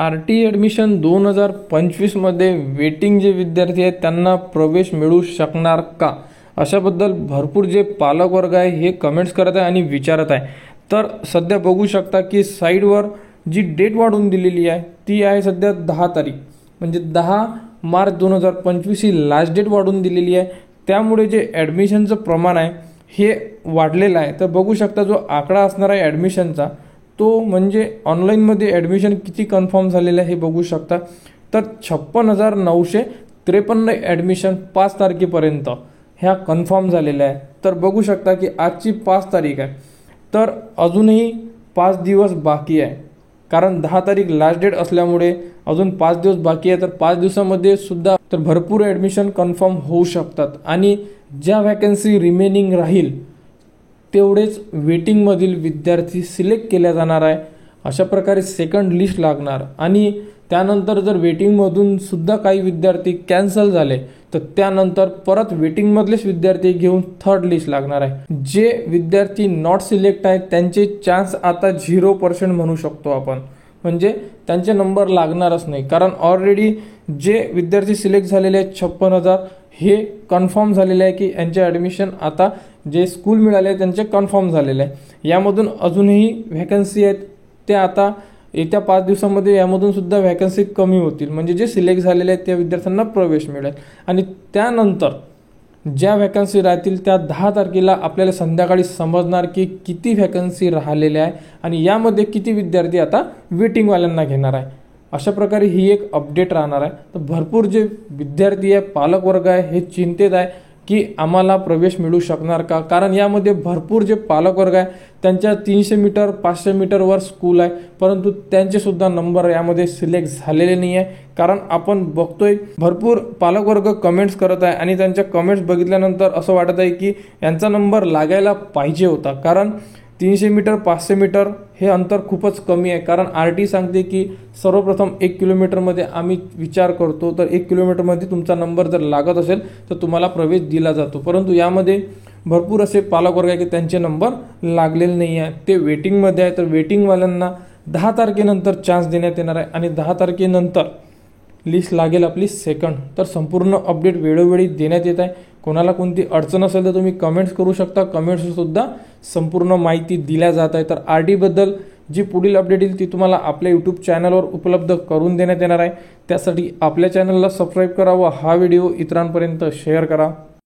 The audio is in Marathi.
आर टी ॲडमिशन 2025मध्ये वेटिंग जे विद्यार्थी आहेत त्यांना प्रवेश मिळू शकणार का, अशाबद्दल भरपूर जे पालक वर्ग आहे हे कमेंट्स करत आहे आणि विचारत आहे. तर सध्या बघू शकता की साईडवर जी डेट वाढवून दिलेली आहे ती आहे सध्या 10 तारीख, म्हणजे 10 मार्च 2025 ही लास्ट डेट वाढवून दिलेली आहे. त्यामुळे जे ॲडमिशनचं प्रमाण आहे हे वाढलेलं आहे. तर बघू शकता जो आकडा असणार आहे ॲडमिशनचा तो म्हणजे ऑनलाईनमध्ये ॲडमिशन किती कन्फर्म झालेलं आहे हे बघू शकता. तर 56,953 ॲडमिशन 5 तारखेपर्यंत ह्या कन्फर्म झालेल्या आहे. तर बघू शकता की आजची 5 तारीख आहे, तर अजूनही 5 दिवस बाकी आहे. कारण 10 तारीख लास्ट डेट असल्यामुळे अजून 5 दिवस बाकी आहे. तर 5 दिवसामध्ये सुद्धा तर भरपूर ॲडमिशन कन्फर्म होऊ शकतात आणि ज्या व्हॅकन्सी रिमेनिंग राहील तेवढेच वेटिंगमधील विद्यार्थी सिलेक्ट केल्या जाणार आहे. अशा प्रकारे सेकंड लिस्ट लागणार आणि त्यानंतर जर वेटिंगमधून सुद्धा काही विद्यार्थी कॅन्सल झाले तर त्यानंतर परत वेटिंगमधलेच विद्यार्थी घेऊन थर्ड लिस्ट लागणार आहे. जे विद्यार्थी नॉट सिलेक्ट आहेत त्यांचे चान्स आता 0% म्हणू शकतो आपण, म्हणजे त्यांचे नंबर लागणारच नाही. कारण ऑलरेडी जे विद्यार्थी सिलेक्ट झालेले आहेत 56,000 हे कन्फर्म झालेले आहे की यांचे ॲडमिशन आता जे स्कूल मिळाले आहे त्यांचे कन्फर्म झालेले आहे. यामधून अजूनही व्हॅकन्सी आहेत त्या आता येत्या 5 दिवसांमध्ये यामधून सुद्धा व्हॅकन्सी कमी होतील, म्हणजे जे सिलेक्ट झालेले आहेत त्या विद्यार्थ्यांना प्रवेश मिळेल. आणि त्यानंतर ज्या व्हॅकन्सी राहतील त्या 10 तारखेला आपल्याला संध्याकाळी समजणार की किती व्हॅकन्सी राहिलेल्या आहे आणि यामध्ये किती विद्यार्थी आता वेटिंगवाल्यांना घेणार आहे. अशा प्रकारे ही एक अपडेट राहणार आहे. तर भरपूर जे विद्यार्थी आहे पालक वर्ग आहे हे चिंतेत आहे की आम्हाला प्रवेश मिळू शकणार का. कारण यामध्ये भरपूर जे पालक वर्ग आहे त्यांच्या 300 मीटर 500 मीटरवर स्कूल आहे, परंतु त्यांचे सुद्धा नंबर यामध्ये सिलेक्ट झालेले नाही आहे. कारण आपण बघतोय भरपूर पालक वर्ग कमेंट्स करत आहे आणि त्यांच्या कमेंट्स बघितल्यानंतर असं वाटत आहे की यांचा नंबर लागायला पाहिजे होता. कारण 300 मीटर 500 मीटर हे अंतर खूपच कमी आहे. कारण आर टी सांगते की सर्वप्रथम 1 किलोमीटरमध्ये आम्ही विचार करतो, तर 1 किलोमीटरमध्ये तुमचा नंबर जर लागत असेल तर तुम्हाला प्रवेश दिला जातो. परंतु यामध्ये भरपूर असे पालक वर्ग आहे की त्यांचे नंबर लागलेले नाही आहे, ते वेटिंगमध्ये आहे. तर वेटिंगवाल्यांना 10 तारखेनंतर चान्स देण्यात येणार आहे आणि 10 तारखेनंतर लिस्ट लागेल आपली सेकंड. तर संपूर्ण अपडेट वेळोवेळी देण्यात येत आहे. कोणाला कोणती अडचण असेल तर तुम्ही कमेंट्स करू शकता, कमेंट्ससुद्धा संपूर्ण माहिती दिल्या जात आहे. तर आर टीबद्दल जी पुढील अपडेट येईल ती तुम्हाला आपल्या यूट्यूब चॅनलवर उपलब्ध करून देण्यात येणार आहे. त्यासाठी आपल्या चॅनलला सबस्क्राईब करा व हा व्हिडिओ इतरांपर्यंत शेअर करा.